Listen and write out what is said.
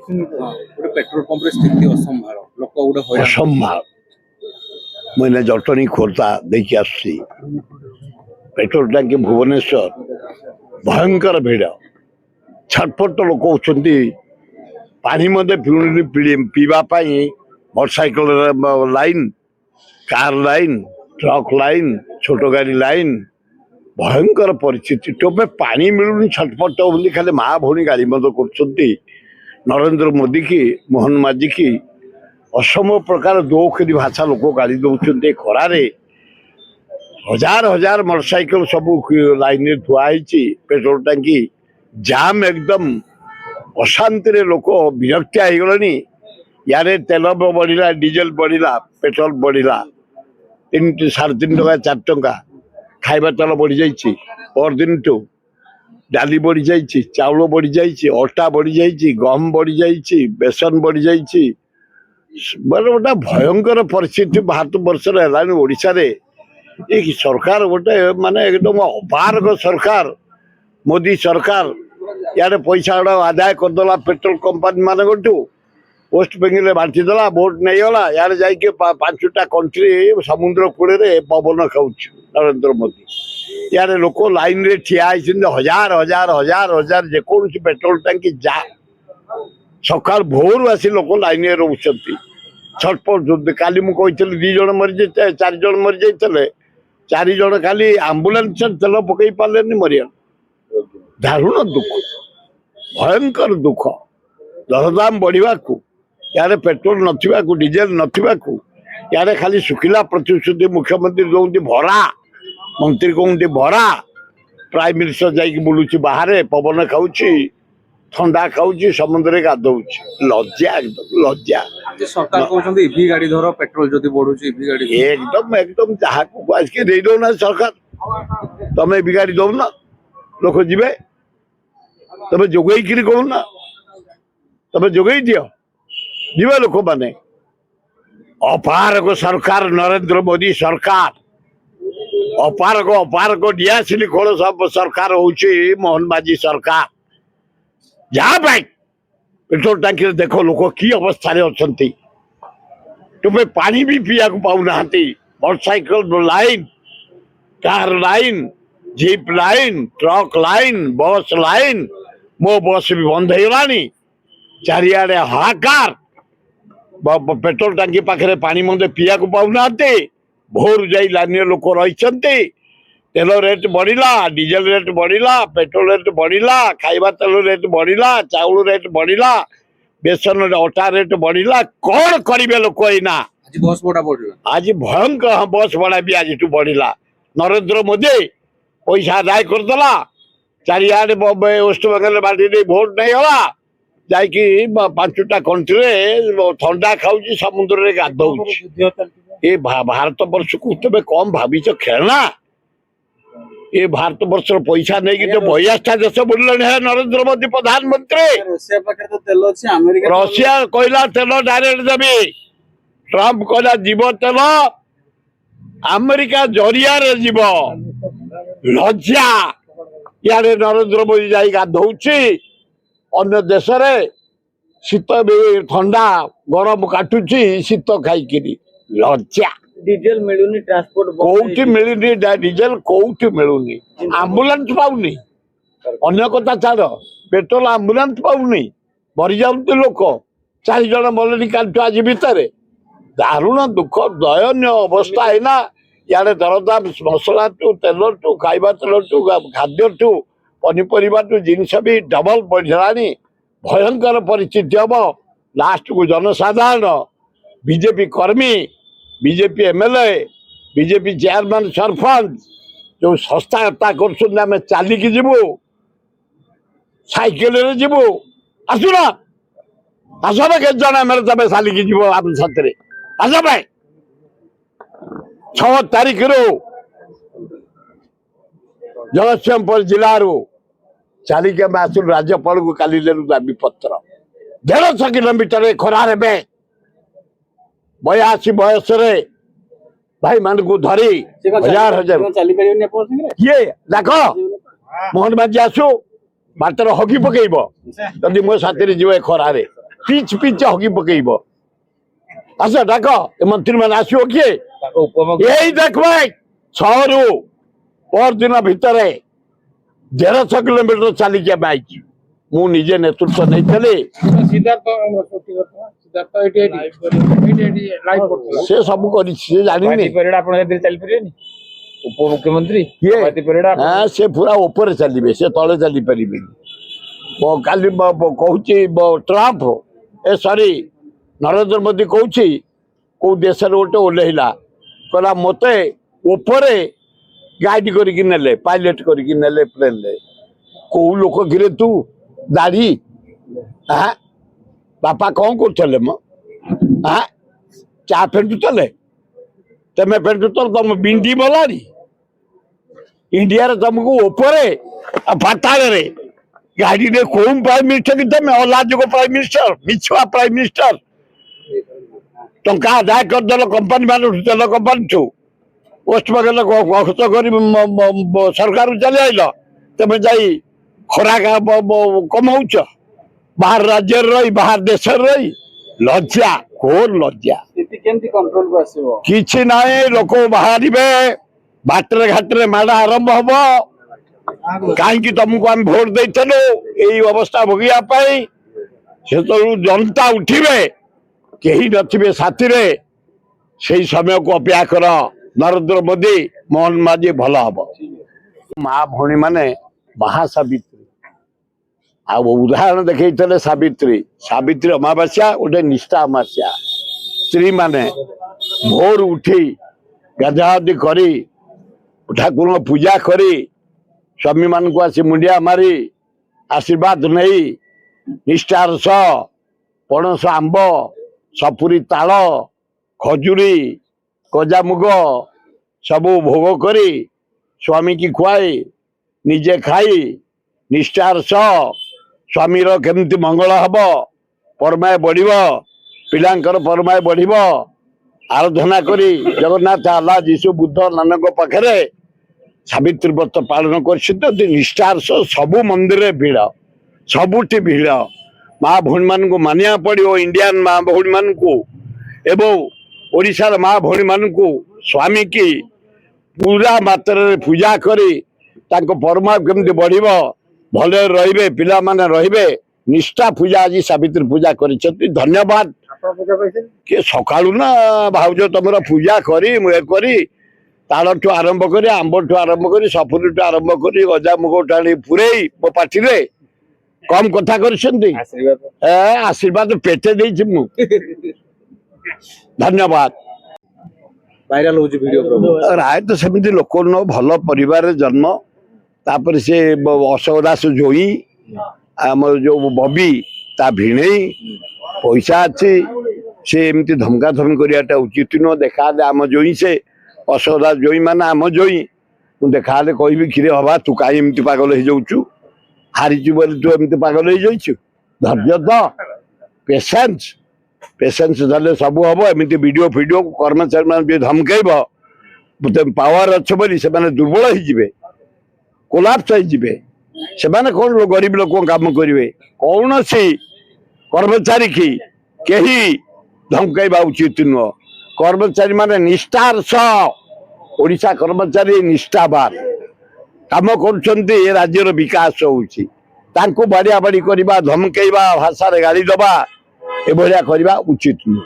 ଗୋଟେ ପେଟ୍ରୋଲ ପମ୍ପରେ ସ୍ଥିତି ଅସମ୍ଭାଳ ଲୋକ ଗୋଟେ ହଇରାଣ ଅସମ୍ଭାଳ ମୁଇନା ଜଟଣୀ ଖୋର୍ଦ୍ଧା ଦେଇକି ଆସୁଛି पेट्रोल टांकी भुवनेश्वर भयंकर भिड़ छटपट लोक होती पानी पीवाई motorcycle line car line truck line छोट गाड़ी लाइन भयंकर परिस्थिति टोपे पानी मिलूनी छटपट बोली खाली माँ भौणी गाड़ी मत कर नरेंद्र मोदी की मोहन माझी की असम प्रकार दोखरी भाषा लोक गाड़ी दौरान खरारे हजार हजार मोटरसाइकिल सब लाइन रे थुआई पेट्रोल टांकी जाम एकदम अशांति रे लोक विरक्तिया हो गलानी यारे तेल बढ़ला डीजेल बढ़ला पेट्रोल बढ़ला 3.5 टका 4 टका खाइबा तेल बढ़ी जाइए पर दिन टू डाली बढ़ी जाइए चाउल बढ़ी जाइए अटा बढ़ी जाइए गहम बढ़ी जाइए बेसन बढ़ी जाइए बड़े गोटे भयंकर परिस्थिति भारत वर्ष ओडिशा रे एक सरकार गोटे माने एकदम अपारग सरकार मोदी सरकार यार पैसा गुड़ा आदाय करदेला पेट्रोल कंपनी मान वेस्ट बेंगल बांटी देला वोट नहीं गला यार जाके 5टा कंट्री समुद्र कूड़े पवन खाऊ नरेंद्र मोदी यार लोक लाइन रे ठिया हजार हजार हजार हजार जेकोसी पेट्रोल टांकी जा सका भोर आसी लोक लाइन रे रोचंती छटपट काली मुझे 2 जन मरी 4 जन मरी जाते 4 जन खाली आंबुलांस तेल पकई पारे मरिया दारुण दुख भयंकर दुख दरदाम बढ़ा यार पेट्रोल नथिबा डीजेल नथिबा यार खाली शुखिला प्रतिश्रुति मुख्यमंत्री दौंती भरा मंत्री कहते भरा प्राइम मिनिस्टर जाइए बुलूची बाहर पवन खाऊची ठंडा खाऊची समुद्र गाधौ लज्जा एकदम लज्जा सरकार कहते इवी गाड़ी धर पेट्रोल जदि बढ़ुची इवी गाड़ी एकदम एकदम जहाँ को आज के दौना सरकार तमें इवी गाड़ी दौना लोक जीवे तमें जोगई कहना तमें जोगई दियो जीवे लोक माने अपारक सरकार नरेंद्र मोदी सरकार अपारक अपारक डियासिली खोल सब सरकार होची मोहन माझी सरकार जहाँ भाई पेट्रोल टांकी देख लोक कि अवस्था अच्छा तुम्हें पानी भी पीया पाऊना motorcycle line car line jeep line truck line bus line मो बस भी बंद होगा चारिआडे हाहाकार पेट्रोल टांकी पाखे पानी मत पीया पाऊना भोर जा लाइन लोक रही तेल रेट बढ़ला डीजेल रेट बढ़ला पेट्रोल रेट बढ़ला खाइबा तेल रेट बढ़ला चाउल रेट बढ़ला बेसन अटा रेट बढ़ला कौन करेंगे लोक एना बस भड़ा बढ़ला आज भयंकर बस भड़ा भी आज बढ़ला नरेंद्र मोदी पैसा आदाय करदेला चारिआडे वेस्ट बेंगल बांटी भोट नहीं गला जाकि 5टा कंट्री ठंडा खाऊची समुद्र रे गाधौ ये भारत वर्ष को तुम कम भाविच खेलना ये भारत वर्ष पैसा नहीं कि 82टा देश बुलने है नरेंद्र मोदी प्रधानमंत्री रशिया कहला तेल डायरेक्ट देवी ट्रम्प कहला जीव तेल अमेरिका जरिया जीव लज्जा यार नरेंद्र मोदी जाई गाधौची अन्य देश रे शीत ठंडा गरम काटुची शीत खाई लज्जा डीजेल मिलुनी ट्रांसपोर्ट कोठी मिलुनी डीजेल कोठी मिलुनी आंबुलांस पाउनी अन्य कथा छाड़ पेट्रोल आंबुलांस पाउनी मरी जाउंती लोक 4 जन मरनी कालठू आज भितर दारुण दुख दयनीय अवस्था है ना यार दरदाम मसला टू तेल टू खाइबा तेल टू खाद्य टू पनीपरिया टू जिनस भी डबल बढ़लानी भयंकर परिस्थिति हम लास्ट को जनसाधारण बीजेपी कर्मी BJP MLA BJP chairman sarpanch जो सस्ता कर चलिकी जीवु साइकेल जीवु आसुना आस के जन एम तमें चलिकी जीव आप साथी आस भाई 6 तारीख रू जगतसिंहपुर जिलू चलिके आसू राज्यपाल को काली दाबी पत्र 150 किलोमीटर खरार में 82 बयस भाई मान को धरी हजार हजार किए देख मोहन माझी आसू बाटर हगी पकेब जदि मो साथी जीव खरारे ପିଚ୍ ପିଚ୍ ହକି ପକେଇବ। ଆସ ଡାକ ଏ ମନ୍ତ୍ରୀ ମାନେ ଆସିବ କିଏ ଏଇ ଦେଖ ଭାଇ 6ରୁ ପରଦିନ ଭିତରେ 150 କିଲୋମିଟର ଚାଲିକି ଆମେ ଆଇଛୁ। ମୁଁ ନିଜେ ନେତୃତ୍ୱ ନେଇଥିଲି। ସେ ସବୁ କରିଛି ସେ ଜାଣିନି ଉପମୁଖ୍ୟମନ୍ତ୍ରୀ ସେ ପୁରା ଉପରେ ଚାଲିବେ ସେ ତଳେ ଚାଲିପାରିବେନି। କାଲି କହୁଛି ଟ୍ରମ୍ପ ସରି ନରେନ୍ଦ୍ର ମୋଦି କହୁଛି କୋଉ ଦେଶରେ ଗୋଟେ ଓହ୍ଲେଇଲା କହିଲା ମତେ ଉପରେ ଗାଇଡ୍ କରିକି ନେଲେ ପାଇଲଟ କରିକି ନେଲେ ପ୍ଲେନରେ। କୋଉ ଲୋକ କିରେ ତୁ ଦାଢି ବାପା କଣ କରୁଥିଲେ ମ ଚା ଫେଣ୍ଟୁଥିଲେ ତମେ ଫେଣ୍ଟୁଥିଲ ତମ ବିଣ୍ଡି ମଲାଣି। ଇଣ୍ଡିଆରେ ତମକୁ ଉପରେ ପାତାଳରେ ଗାଡିରେ କୋଉ ପ୍ରାଇମ ମିନିଷ୍ଟର କି ତମେ ଅଲାଜୁକ ପ୍ରାଇମ ମିନିଷ୍ଟର ମିଛୁଆ ପ୍ରାଇମ ମିନିଷ୍ଟର ଟଙ୍କା ଆଦାୟ କରିଦେଲ କମ୍ପାନୀ ମାନଠୁ ତେଲ କମ୍ପାନୀଠୁ ୱେଷ୍ଟବେଙ୍ଗଲ ଖର୍ଚ୍ଚ କରି ସରକାରକୁ ଚାଲି ଆଇଲ। ତମେ ଯାଇ ଖରା କମଉଛ ବାହାର ରାଜ୍ୟରେ ରହି ବାହାର ଦେଶରେ ରହି ଲଜ୍ଜା ଘୋର ଲଜ୍ଜା। କିଛି ନାହିଁ ଲୋକ ବାହାରିବେ ବାଟରେ ଘାଟରେ ମାଡ଼ ଆରମ୍ଭ ହବ। କାହିଁକି ତମକୁ ଆମେ ଭୋଟ ଦେଇଥିଲୁ ଏଇ ଅବସ୍ଥା ଭୋଗିବା ପାଇଁ। ସେତେବେଳୁ ଜନତା ଉଠିବେ କେହି ନଥିବେ ସାଥିରେ ସେଇ ସମୟକୁ ଅପେକ୍ଷା କର। ନରେନ୍ଦ୍ର ମୋଦି ମୋହନ ମାଝୀ ଭଲ ହବ। ମା ଭଉଣୀ ମାନେ ମହାସାବିତ୍ରୀ ଆଉ ଉଦାହରଣ ଦେଖେଇଥିଲେ ସାବିତ୍ରୀ ଅମାବାସ୍ୟା ଗୋଟେ ନିଷ୍ଠା ଅମାବାସ୍ୟା। ସ୍ତ୍ରୀ ମାନେ ଭୋର ଉଠି ଗାଧାଗାଧି କରି ଠାକୁରଙ୍କ ପୂଜା କରି ସ୍ୱାମୀ ମାନଙ୍କୁ ଆସି ମୁଣ୍ଡିଆ ମାରି ଆଶୀର୍ବାଦ ନେଇ ନିଷ୍ଠାର ସହ ପଣସ ଆମ୍ବ ସପୁରୀ ତାଳ ଖଜୁରୀ ଗଜାମୁଗ ସବୁ ଭୋଗ କରି ସ୍ୱାମୀ କି ଖୁଆଇ ନିଜେ ଖାଇ ନିଷ୍ଠାର ସହ ସ୍ୱାମୀର କେମିତି ମଙ୍ଗଳ ହବ ପରମାୟ ବଢିବ ପିଲାଙ୍କର ପରମାୟ ବଢିବ ଆରାଧନା କରି ଜଗନ୍ନାଥ ଆଲ୍ଲାହ ଯୀଶୁ ବୁଦ୍ଧ ନାନକ ପାଖରେ ସାବିତ୍ରୀ ବ୍ରତ ପାଳନ କରିଛନ୍ତି। ନିଷ୍ଠାର ସହ ସବୁ ମନ୍ଦିରରେ ଭିଡ଼ ସବୁଠି ଭିଡ଼। ମା ଭଉଣୀ ମାନଙ୍କୁ ମାନିବାକୁ ପଡିବ ଇଣ୍ଡିଆନ ମା ଭଉଣୀ ମାନଙ୍କୁ ଏବଂ ଓଡ଼ିଶାର ମା ଭଉଣୀ ମାନଙ୍କୁ ସ୍ୱାମୀ କି ପୁରା ମାତ୍ରାରେ ପୂଜା କରି ତାଙ୍କ ପରମାୟ କେମିତି ବଢିବ ଭଲରେ ରହିବେ ପିଲାମାନେ ରହିବେ ନିଷ୍ଠା ପୂଜା ଆଜି ସାବିତ୍ରୀ ପୂଜା କରିଛନ୍ତି। ଧନ୍ୟବାଦ। କିଏ ସକାଳୁ ନା ଭାଉଜ ତମର ପୂଜା କରି କରି ତାଳଠୁ ଆରମ୍ଭ କରି ଆମ୍ବଠୁ ଆରମ୍ଭ କରି ସପୁରୀଠୁ ଆରମ୍ଭ କରି ଗଜାମୁଗ ଟାଣି ପୁରେଇ ମୋ ପାଟିରେ କମ କଥା କରିଛନ୍ତି। ଆଶୀର୍ବାଦ ପେଟେ ଦେଇଛି ମୁଁ। ଧନ୍ୟବାଦ। ଭାଇରାଲ ହଉଛି ଭିଡିଓ ରାୟ ତ ସେମିତି ଲୋକ ନ ଭଲ ପରିବାରରେ ଜନ୍ମ। ତାପରେ ସେ ଅଶୋକ ଦାସ ଜୋଇଁ ଆମର ଯୋଉ ବବି ତା ଭିଣେଇ ପଇସା ଅଛି ସେ ଏମିତି ଧମକା ଧମକି କରିବାଟା ଉଚିତ ନୁହଁ। ଦେଖାହେଲେ ଆମ ଜୋଇଁ ସେ ଅଶୋକ ଦାସ ଜୋଇଁ ମାନେ ଆମ ଜୋଇଁ ମୁଁ ଦେଖାହେଲେ କହିବି କ୍ଷୀରେ ହବା ତୁ କାହିଁ ଏମିତି ପାଗଳ ହେଇଯାଉଛୁ ହାରିଛୁ ବୋଲି ତୁ ଏମିତି ପାଗଳ ହେଇଯାଇଛୁ। ଧୈର୍ଯ୍ୟ ତ ପେସେନ୍ସ ଧରିଲେ ସବୁ ହବ। ଏମିତି ଭିଡିଓ କର୍ମଚାରୀ ମାନେ ବି ଧମକେଇବ ପାୱାର ଅଛି ବୋଲି ସେମାନେ ଦୁର୍ବଳ ହେଇଯିବେ କୋଲାପ୍ସ ହେଇଯିବେ। ସେମାନେ କଣ ଗରିବ ଲୋକ କାମ କରିବେ। କୌଣସି କର୍ମଚାରୀ କି କେହି ଧମକେଇବା ଉଚିତ ନୁହଁ। କର୍ମଚାରୀ ମାନେ ନିଷ୍ଠାର ସହ ଓଡ଼ିଶା କର୍ମଚାରୀ ନିଷ୍ଠାବାନ କାମ କରୁଛନ୍ତି। ଏ ରାଜ୍ୟର ବିକାଶ ହଉଛି। ତାଙ୍କୁ ବାଡିଆ ବାଡି କରିବା ଧମକେଇବା ଭାଷାରେ ଗାଳି ଦବା ଏଭଳିଆ କରିବା ଉଚିତ ନୁହଁ।